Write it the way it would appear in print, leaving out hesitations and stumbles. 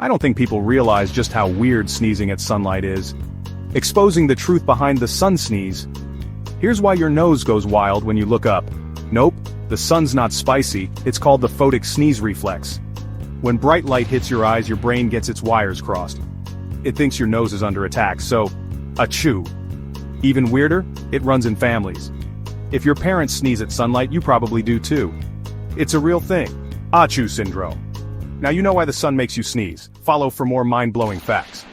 I don't think people realize just how weird sneezing at sunlight is. Exposing the truth behind the sun sneeze. Here's why your nose goes wild when you look up. Nope, the sun's not spicy, it's called the Photic Sneeze Reflex. When bright light hits your eyes, your brain gets its wires crossed. It thinks your nose is under attack, so, ACHOO. Even weirder, it runs in families. If your parents sneeze at sunlight, you probably do too. It's a real thing. ACHOO syndrome. Now you know why the sun makes you sneeze. Follow for more mind-blowing facts.